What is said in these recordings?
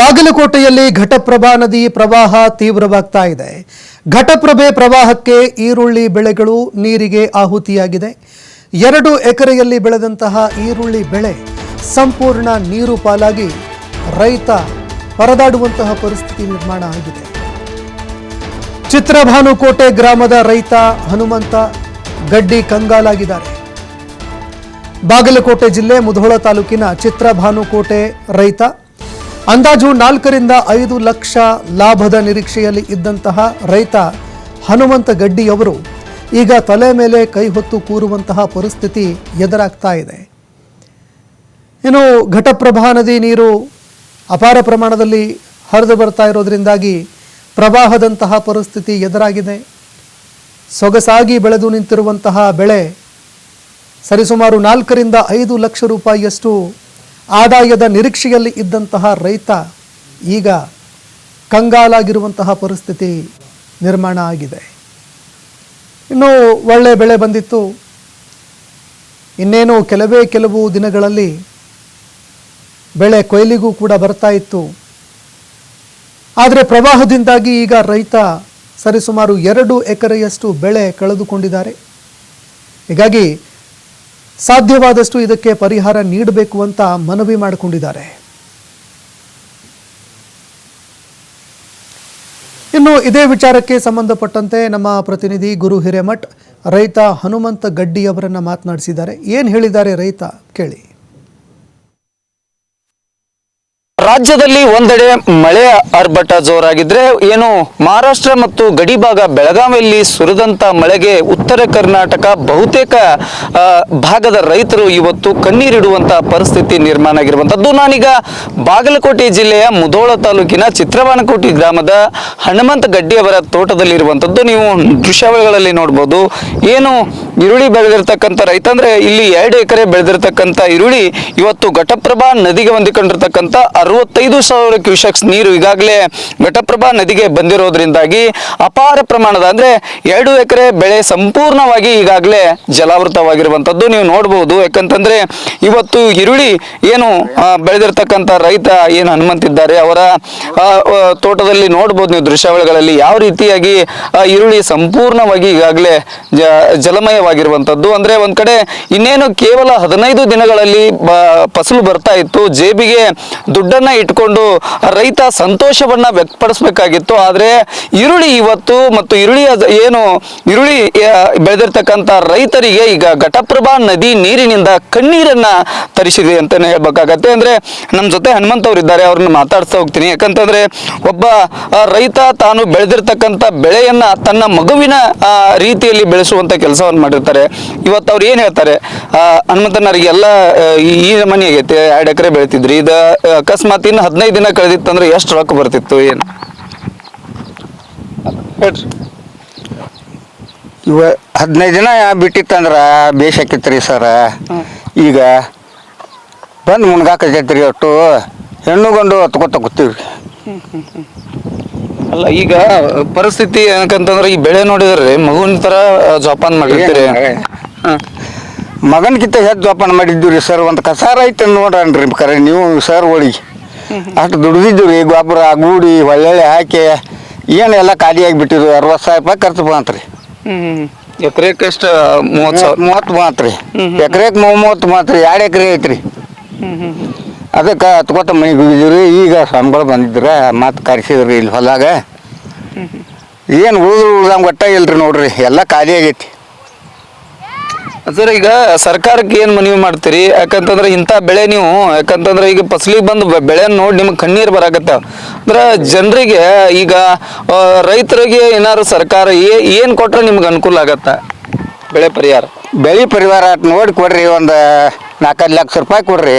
ಬಾಗಲಕೋಟೆಯಲ್ಲಿ ಘಟಪ್ರಭಾ ನದಿ ಪ್ರವಾಹ ತೀವ್ರವಾಗ್ತಾ ಇದೆ. ಘಟಪ್ರಭೆ ಪ್ರವಾಹಕ್ಕೆ ಈರುಳ್ಳಿ ಬೆಳೆಗಳು ನೀರಿಗೆ ಆಹುತಿಯಾಗಿದೆ. 2 ಎಕರೆಯಲ್ಲಿ ಬೆಳೆದಂತಹ ಈರುಳ್ಳಿ ಬೆಳೆ ಸಂಪೂರ್ಣ ನೀರು ಪಾಲಾಗಿ ರೈತ ಪರದಾಡುವಂತಹ ಪರಿಸ್ಥಿತಿ ನಿರ್ಮಾಣ ಆಗಿದೆ. ಚಿತ್ರಭಾನುಕೋಟೆ ಗ್ರಾಮದ ರೈತ ಹನುಮಂತ ಗಡ್ಡಿ ಕಂಗಾಲಾಗಿದ್ದಾರೆ. ಬಾಗಲಕೋಟೆ ಜಿಲ್ಲೆ ಮುಧೋಳ ತಾಲೂಕಿನ ಚಿತ್ರಭಾನುಕೋಟೆ ರೈತ ಅಂದಾಜು 4 ರಿಂದ 5 ಲಕ್ಷ ಲಾಭದ ನಿರೀಕ್ಷೆಯಲ್ಲಿ ಇದ್ದಂತಹ ರೈತ ಹನುಮಂತ ಗಡ್ಡಿಯವರು ಈಗ ತಲೆ ಮೇಲೆ ಕೈ ಹೊತ್ತು ಕೂರುವಂತಹ ಪರಿಸ್ಥಿತಿ ಎದುರಾಗ್ತಾ ಇದೆ. ಇನ್ನು ಘಟಪ್ರಭಾ ನದಿ ನೀರು ಅಪಾರ ಪ್ರಮಾಣದಲ್ಲಿ ಹರಿದು ಬರ್ತಾ ಇರೋದ್ರಿಂದಾಗಿ ಪ್ರವಾಹದಂತಹ ಪರಿಸ್ಥಿತಿ ಎದುರಾಗಿದೆ. ಸೊಗಸಾಗಿ ಬೆಳೆದು ನಿಂತಿರುವಂತಹ ಬೆಳೆ ಸರಿಸುಮಾರು 4 ರಿಂದ 5 ಲಕ್ಷ ರೂಪಾಯಿಯಷ್ಟು ಆದಾಯದ ನಿರೀಕ್ಷೆಯಲ್ಲಿ ಇದ್ದಂತಹ ರೈತ ಈಗ ಕಂಗಾಲಾಗಿರುವಂತಹ ಪರಿಸ್ಥಿತಿ ನಿರ್ಮಾಣ ಆಗಿದೆ. ಇನ್ನು ಒಳ್ಳೆ ಬೆಳೆ ಬಂದಿತ್ತು, ಇನ್ನೇನು ಕೆಲವು ದಿನಗಳಲ್ಲಿ ಬೆಳೆ ಕೊಯ್ಲಿಗೂ ಕೂಡ ಬರ್ತಾ ಇತ್ತು. ಆದರೆ ಪ್ರವಾಹದಿಂದಾಗಿ ಈಗ ರೈತ ಸರಿಸುಮಾರು 2 ಎಕರೆಯಷ್ಟು ಬೆಳೆ ಕಳೆದುಕೊಂಡಿದ್ದಾರೆ. ಹೀಗಾಗಿ ಸಾಧ್ಯವಾದಷ್ಟು ಇದಕ್ಕೆ ಪರಿಹಾರ ನೀಡಬೇಕು ಅಂತ ಮನವಿ ಮಾಡಿಕೊಂಡಿದ್ದಾರೆ. ಇನ್ನು ಇದೇ ವಿಚಾರಕ್ಕೆ ಸಂಬಂಧಪಟ್ಟಂತೆ ನಮ್ಮ ಪ್ರತಿನಿಧಿ ಗುರು ಹಿರೇಮಠ್ ರೈತ ಹನುಮಂತ ಗಡ್ಡಿ ಅವರನ್ನ ಮಾತನಾಡಿಸಿದ್ದಾರೆ. ಏನು ಹೇಳಿದ್ದಾರೆ ರೈತ ಕೇಳಿ. ರಾಜ್ಯದಲ್ಲಿ ಒಂದೆಡೆ ಮಳೆ ಆರ್ಭಟ ಜೋರಾಗಿದ್ರೆ ಏನು ಮಹಾರಾಷ್ಟ್ರ ಮತ್ತು ಗಡಿಭಾಗ ಬೆಳಗಾವಿಯಲ್ಲಿ ಸುರಿದಂತ ಮಳೆಗೆ ಉತ್ತರ ಕರ್ನಾಟಕ ಬಹುತೇಕ ಭಾಗದ ರೈತರು ಇವತ್ತು ಕಣ್ಣೀರಿಡುವಂತಹ ಪರಿಸ್ಥಿತಿ ನಿರ್ಮಾಣ ಆಗಿರುವಂತದ್ದು. ನಾನೀಗ ಬಾಗಲಕೋಟೆ ಜಿಲ್ಲೆಯ ಮುಧೋಳ ತಾಲೂಕಿನ ಚಿತ್ರಭಾನುಕೋಟೆ ಗ್ರಾಮದ ಹನುಮಂತ ಗಡ್ಡಿ ಅವರ ತೋಟದಲ್ಲಿರುವಂತದ್ದು. ನೀವು ದೃಶ್ಯಾವಳಿಗಳಲ್ಲಿ ನೋಡ್ಬೋದು. ಏನು ಈರುಳ್ಳಿ ಬೆಳೆದಿರ್ತಕ್ಕಂಥ ರೈತ ಅಂದ್ರೆ ಇಲ್ಲಿ 2 ಎಕರೆ ಬೆಳೆದಿರ್ತಕ್ಕಂಥ ಈರುಳ್ಳಿ ಇವತ್ತು ಘಟಪ್ರಭಾ ನದಿಗೆ ಹೊಂದಿಕೊಂಡಿರ್ತಕ್ಕಂಥ 65,000 ಕ್ಯೂಸೆಕ್ಸ್ ನೀರು ಈಗಾಗಲೇ ಘಟಪ್ರಭಾ ನದಿಗೆ ಬಂದಿರೋದ್ರಿಂದಾಗಿ ಅಪಾರ ಪ್ರಮಾಣದ ಅಂದ್ರೆ 2 ಎಕರೆ ಬೆಳೆ ಸಂಪೂರ್ಣವಾಗಿ ಈಗಾಗಲೇ ಜಲಾವೃತವಾಗಿರುವಂತದ್ದು ನೀವು ನೋಡಬಹುದು. ಯಾಕಂತಂದ್ರೆ ಇವತ್ತು ಈರುಳ್ಳಿ ಏನು ಬೆಳೆದಿರ್ತಕ್ಕಂಥ ರೈತ ಏನು ಹನುಮಂತಿದ್ದಾರೆ ಅವರ ತೋಟದಲ್ಲಿ ನೋಡಬಹುದು ನೀವು ದೃಶ್ಯಾವಳಿಗಳಲ್ಲಿ ಯಾವ ರೀತಿಯಾಗಿ ಈರುಳ್ಳಿ ಸಂಪೂರ್ಣವಾಗಿ ಈಗಾಗಲೇ ಜಲಮಯವಾಗಿರುವಂತದ್ದು. ಅಂದ್ರೆ ಒಂದ್ ಕಡೆ ಇನ್ನೇನು ಕೇವಲ 15 ದಿನಗಳಲ್ಲಿ ಫಸಲು ಬರ್ತಾ ಇತ್ತು, ಜೇಬಿಗೆ ದುಡ್ಡನ್ನ ಇಟ್ಕೊಂಡು ರೈತ ಸಂತೋಷವನ್ನ ವ್ಯಕ್ತಪಡಿಸಬೇಕಾಗಿತ್ತು. ಆದ್ರೆ ಈರುಳ್ಳಿ ಇವತ್ತು ಮತ್ತು ಈರುಳ್ಳಿ ಬೆಳೆದಿರ್ತಕ್ಕಂಥ ರೈತರಿಗೆ ಈಗ ಘಟಪ್ರಭಾ ನದಿ ನೀರಿನಿಂದ ಕಣ್ಣೀರನ್ನ ತರಿಸಿದೆ ಅಂತಾನೆ ಹೇಳ್ಬೇಕಾಗತ್ತೆ. ಅಂದ್ರೆ ನಮ್ಮ ಜೊತೆ ಹನುಮಂತ್ ಅವ್ರು ಇದ್ದಾರೆ, ಅವ್ರನ್ನ ಮಾತಾಡ್ತಾ ಹೋಗ್ತೀನಿ. ಯಾಕಂತಂದ್ರೆ ಒಬ್ಬ ರೈತ ತಾನು ಬೆಳೆದಿರ್ತಕ್ಕಂಥ ಬೆಳೆಯನ್ನ ತನ್ನ ಮಗುವಿನ ರೀತಿಯಲ್ಲಿ ಬೆಳೆಸುವಂತ ಕೆಲಸವನ್ನು ಮಾಡಿರ್ತಾರೆ. ಇವತ್ತು ಅವ್ರು ಏನ್ ಹೇಳ್ತಾರೆ, ಹನುಮಂತನವರಿಗೆ ಎಲ್ಲ ಈ ಮನೆ ಆಗೈತೆ, 2 ಎಕರೆ ಬೆಳಿತಿದ್ರಿ, ಇದು ಅಕಸ್ಮಾತ್ ಇನ್ನು 15 ದಿನ ಕಳೆದಿತ್ತಂದ್ರೆ ಎಷ್ಟು ರೊಕ್ಕ ಬರ್ತಿತ್ತು ಏನು ಹೇಳ್ರಿ? ಇವ 15 ದಿನ ಬಿಟ್ಟಿತ್ತಂದ್ರ ಬೇಸಾಕಿತ್ರಿ ಸರ್. ಈಗ ಬಂದು ಮುನ್ಗಾಕೈತ್ರಿ, ಒಟ್ಟು ಹೆಣ್ಣು ಗಂಡು ಹತ್ಕೊತ ಕೂತೀವ್ರಿ. ಅಲ್ಲ ಈಗ ಪರಿಸ್ಥಿತಿ ಏನಕ್ಕಂತಂದ್ರೆ ಈ ಬೆಳೆ ನೋಡಿದ್ರೆ ಮಗುವಿನ ತರ ಜೋಪಾನ ಮಾಡಿರ್ತೀರಿ. ಮಗನ್ಕಿಂತ ಹೆಚ್ಚು ಜೋಪಾನ ಮಾಡಿದ್ದೀವಿ ಸರ್. ಒಂದು ಕಸಾರ ಐತೆ ನೋಡ್ರಿ ಕರೆ ನೀವು ಸರ್ ಹೋಳಿಗೆ ಅಷ್ಟು ದುಡ್ದಿದ್ದು ರೀ. ಗೊಬ್ಬರ ಗೂಡಿ ಒಳ್ಳೆ ಹಾಕಿ ಏನೆಲ್ಲ ಖಾಲಿ ಆಗಿಬಿಟ್ಟಿದ್ವಿ. 60,000 ರೂಪಾಯಿ ಖರ್ಚು ಬಂತ್ರಿ. ಎಕರೆಗೆ ಎಷ್ಟು? 30 ಬಂತ್ರಿ. ಎಕರೆಗೆ 30 ಬಂತ್ರಿ. 2 ಎಕರೆ ಐತ್ರಿ. ಅದಕ್ಕೆ ಹತ್ಕೊತ ಮನೆಗೆ ಹೋಗಿದ್ದೀವಿ. ಈಗ ಸ್ವಾಮಿಗಳು ಬಂದಿದ್ರೆ ಮತ್ತೆ ಕರೆಸಿದ್ರಿ ಇಲ್ಲಿ ಹೊಲಾಗ. ಏನು ಉಳ್ದಂಗೆ ಒಟ್ಟ ಇಲ್ರಿ ನೋಡ್ರಿ, ಎಲ್ಲ ಖಾಲಿ ಆಗೈತಿ ಸರ್. ಈಗ ಸರ್ಕಾರಕ್ಕೆ ಏನ್ ಮನವಿ ಮಾಡ್ತೀರಿ? ಯಾಕಂತಂದ್ರೆ ಇಂಥ ಬೆಳೆ ನೀವು ಯಾಕಂತಂದ್ರೆ ಈಗ ಫಸಲಿಗೆ ಬಂದು ಬೆಳೆ ನೋಡಿ ನಿಮ್ಗೆ ಕಣ್ಣೀರು ಬರಾಕತ್ತ. ಅಂದ್ರೆ ಜನರಿಗೆ ಈಗ ರೈತರಿಗೆ ಏನಾದ್ರು ಸರ್ಕಾರ ಏನ್ ಕೊಟ್ರೆ ನಿಮ್ಗೆ ಅನುಕೂಲ ಆಗತ್ತ? ಬೆಳೆ ಪರಿಹಾರ ನೋಡಿ ಕೊಡ್ರಿ. ಒಂದು 4-5 ಲಕ್ಷ ರೂಪಾಯಿ ಕೊಡ್ರಿ.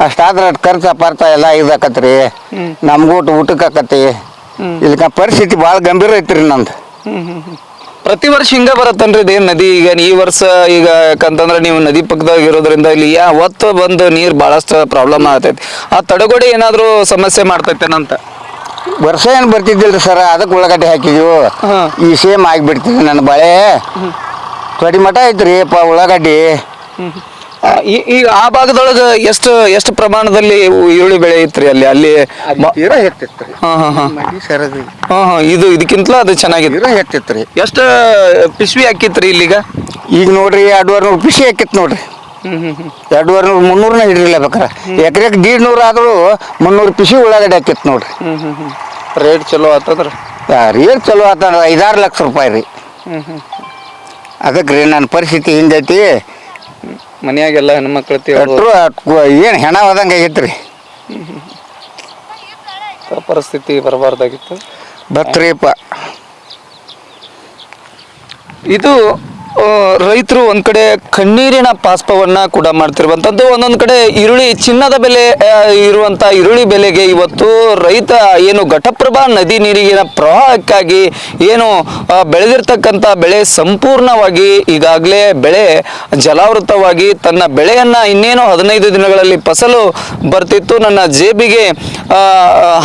ಅಷ್ಟಾದ್ರೆ ಖರ್ಚು ಪರ್ತ ಎಲ್ಲ ಇದಾಕತ್ರಿ. ನಮ್ಗೂ ಊಟಕ್ಕೆ ಆಕತಿ. ಇಲ್ಲಿ ಪರಿಸ್ಥಿತಿ ಭಾಳ ಗಂಭೀರ ಐತ್ರಿ ನಂದು. ಪ್ರತಿ ವರ್ಷ ಹಿಂಗ ಬರತ್ತನ್ರಿ ಇದೇನ್ ನದಿ? ಈಗ ಈ ವರ್ಷ ಈಗ ಯಾಕಂತಂದ್ರೆ ನೀವು ನದಿ ಪಕ್ಕದಾಗ ಇರೋದ್ರಿಂದ ಇಲ್ಲಿ ಒತ್ತು ಬಂದು ನೀರು ಬಹಳಷ್ಟು ಪ್ರಾಬ್ಲಮ್ ಆಗತೈತಿ. ಆ ತಡೆಗೋಡೆ ಏನಾದ್ರು ಸಮಸ್ಯೆ ಮಾಡ್ತೈತೇನಂತ? ವರ್ಷ ಏನು ಬರ್ತಿದ್ದಿಲ್ರಿ ಸರ್, ಅದಕ್ಕೆ ಉಳ್ಳಾಗಡ್ಡಿ ಹಾಕಿದ್ವು. ಈ ಸೇಮ್ ಆಗಿಬಿಡ್ತೀವಿ. ನನ್ನ ಬಳೆ ತೊಡಿ ಮಠ ಐತ್ರಿ ಉಳ್ಳಾಗಡ್ಡಿ. ಈಗ ಆ ಭಾಗದೊಳಗೆ ಎಷ್ಟು ಪ್ರಮಾಣದಲ್ಲಿ ಈರುಳ್ಳಿ ಬೆಳೆ ಐತ್ರಿ ಅಲ್ಲಿ ತೀರಾ ಹೆಚ್ಚಿತ್ರಿ. ಹಾ ಹಾ ಹಾ ಮಡಿ ಸರದಿ ಹಾ ಹಾ ಇದಕ್ಕಿಂತಲೂ ಅದು ಚೆನ್ನಾಗಿದೆ. ತೀರಾ ಹೆಚ್ಚಿತ್ರಿ. ಎಷ್ಟು ಪಿಸ್ವಿ ಹಾಕಿತ್ರಿ ಇಲ್ಲಿಗ? ಈಗ ನೋಡ್ರಿ 200 ಪಿಸಿ ಹಾಕಿತ್ ನೋಡ್ರಿ. 200 300 ಹಿಡಿರಿಲ್ಲ ಬೇಕಾರೆ ಎಕರೆಗೆ 150 ಆದ್ರೂ 300 ಪಿಸಿ ಉಳ್ಳಾಗಡ್ಡಿ ಹಾಕಿತ್ ನೋಡ್ರಿ. ರೇಟ್ ಚಲೋ ಆತಂದ್ರ ರೇಟ್ ಚಲೋ ಆತ 5-6 ಲಕ್ಷ ರೂಪಾಯಿ ರೀ. ಅದಕ್ಕೆ ರೀ ನನ್ನ ಪರಿಸ್ಥಿತಿ ಹಿಂಗೈತಿ. ಮನ್ಯಾಗೆಲ್ಲ ಹೆಣ್ಮಕ್ಳು ಏನು ಹೆಣ ಹೋದಂಗೆ ಆಗೈತ್ರಿ. ಪರಿಸ್ಥಿತಿ ಬರಬಾರ್ದಾಗಿತ್ತು. ಬತ್ರಿಪ್ಪ ಇದು ರೈತರು ಒಂದ್ ಕಡೆ ಕಣ್ಣೀರಿನ ಪಾಸ್ಪವನ್ನ ಕೂಡ ಮಾಡ್ತಿರುವಂತದ್ದು. ಒಂದೊಂದ್ ಕಡೆ ಈರುಳ್ಳಿ ಚಿನ್ನದ ಬೆಲೆ ಇರುವಂತ ಈರುಳ್ಳಿ ಬೆಲೆಗೆ ಇವತ್ತು ರೈತ ಏನು ಘಟಪ್ರಭಾ ನದಿ ನೀರಿನ ಪ್ರವಾಹಕ್ಕಾಗಿ ಏನು ಬೆಳೆದಿರ್ತಕ್ಕಂಥ ಬೆಳೆ ಸಂಪೂರ್ಣವಾಗಿ ಈಗಾಗಲೇ ಬೆಳೆ ಜಲಾವೃತವಾಗಿ ತನ್ನ ಬೆಳೆಯನ್ನ ಇನ್ನೇನು 15 ದಿನಗಳಲ್ಲಿ ಫಸಲು ಬರ್ತಿತ್ತು, ನನ್ನ ಜೇಬಿಗೆ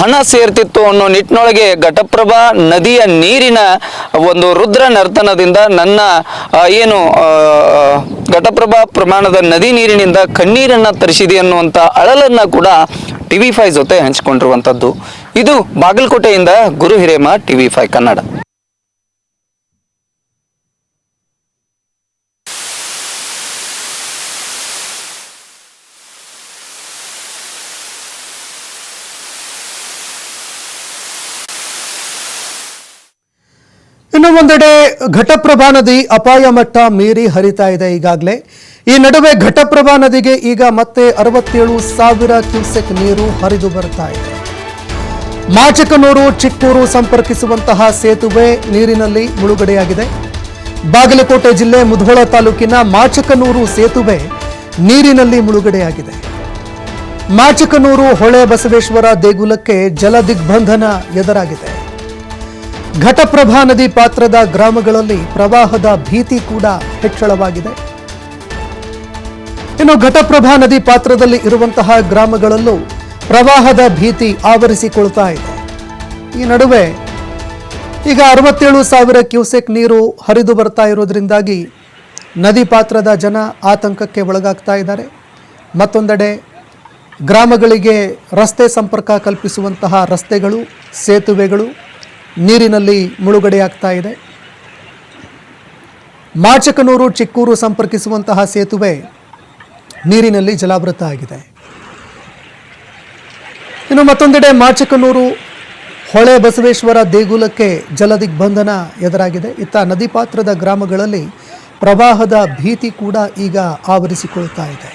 ಹಣ ಸೇರ್ತಿತ್ತು ಅನ್ನೋ ನಿಟ್ಟಿನೊಳಗೆ ಘಟಪ್ರಭಾ ನದಿಯ ನೀರಿನ ಒಂದು ರುದ್ರ ನರ್ತನದಿಂದ ನನ್ನ ಏನು ಘಟಪ್ರಭಾ ಪ್ರಮಾಣದ ನದಿ ನೀರಿನಿಂದ ಕಣ್ಣೀರನ್ನ ತರಿಸಿದೆ ಅನ್ನುವಂಥ ಅಳಲನ್ನ ಕೂಡ TV5 ಜೊತೆ ಹಂಚಿಕೊಂಡಿರುವಂಥದ್ದು. ಇದು ಬಾಗಲಕೋಟೆಯಿಂದ ಗುರು ಹಿರೇಮ, TV5 ಕನ್ನಡ. ಇನ್ನು ಒಂದೆಡೆ ಘಟಪ್ರಭಾ ನದಿ ಅಪಾಯ ಮಟ್ಟ ಮೀರಿ ಹರಿತಾ ಇದೆ ಈಗಾಗಲೇ. ಈ ನಡುವೆ ಘಟಪ್ರಭಾ ನದಿಗೆ ಈಗ ಮತ್ತೆ 67,000 ಕ್ಯೂಸೆಕ್ ನೀರು ಹರಿದು ಬರ್ತಾ ಇದೆ. ಮಾಚಕನೂರು ಚಿಕ್ಕೂರು ಸಂಪರ್ಕಿಸುವಂತಹ ಸೇತುವೆ ನೀರಿನಲ್ಲಿ ಮುಳುಗಡೆಯಾಗಿದೆ. ಬಾಗಲಕೋಟೆ ಜಿಲ್ಲೆ ಮುಧೋಳ ತಾಲೂಕಿನ ಮಾಚಕನೂರು ಸೇತುವೆ ನೀರಿನಲ್ಲಿ ಮುಳುಗಡೆಯಾಗಿದೆ. ಮಾಚಕನೂರು ಹೊಳೆ ಬಸವೇಶ್ವರ ದೇಗುಲಕ್ಕೆ ಜಲ ದಿಗ್ಬಂಧನ ಎದುರಾಗಿದೆ. ಘಟಪ್ರಭಾ ನದಿ ಪಾತ್ರದ ಗ್ರಾಮಗಳಲ್ಲಿ ಪ್ರವಾಹದ ಭೀತಿ ಕೂಡ ಹೆಚ್ಚಳವಾಗಿದೆ. ಇನ್ನು ಘಟಪ್ರಭಾ ನದಿ ಪಾತ್ರದಲ್ಲಿ ಇರುವಂತಹ ಗ್ರಾಮಗಳಲ್ಲೂ ಪ್ರವಾಹದ ಭೀತಿ ಆವರಿಸಿಕೊಳ್ತಾ ಇದೆ. ಈ ನಡುವೆ ಈಗ 67,000 ಕ್ಯೂಸೆಕ್ ನೀರು ಹರಿದು ಬರ್ತಾ ಇರೋದ್ರಿಂದಾಗಿ ನದಿ ಪಾತ್ರದ ಜನ ಆತಂಕಕ್ಕೆ ಒಳಗಾಗ್ತಾ ಇದ್ದಾರೆ. ಮತ್ತೊಂದೆಡೆ ಗ್ರಾಮಗಳಿಗೆ ರಸ್ತೆ ಸಂಪರ್ಕ ಕಲ್ಪಿಸುವಂತಹ ರಸ್ತೆಗಳು, ಸೇತುವೆಗಳು ನೀರಿನಲ್ಲಿ ಮುಳುಗಡೆಯಾಗ್ತಾ ಇದೆ. ಮಾಚಕನೂರು ಚಿಕ್ಕೂರು ಸಂಪರ್ಕಿಸುವಂತಹ ಸೇತುವೆ ನೀರಿನಲ್ಲಿ ಜಲಾವೃತ ಆಗಿದೆ. ಇನ್ನು ಮತ್ತೊಂದೆಡೆ ಮಾಚಕನೂರು ಹೊಳೆ ಬಸವೇಶ್ವರ ದೇಗುಲಕ್ಕೆ ಜಲ ದಿಗ್ಬಂಧನ ಎದುರಾಗಿದೆ. ಇತ್ತ ನದಿ ಪಾತ್ರದ ಗ್ರಾಮಗಳಲ್ಲಿ ಪ್ರವಾಹದ ಭೀತಿ ಕೂಡ ಈಗ ಆವರಿಸಿಕೊಳ್ತಾ ಇದೆ.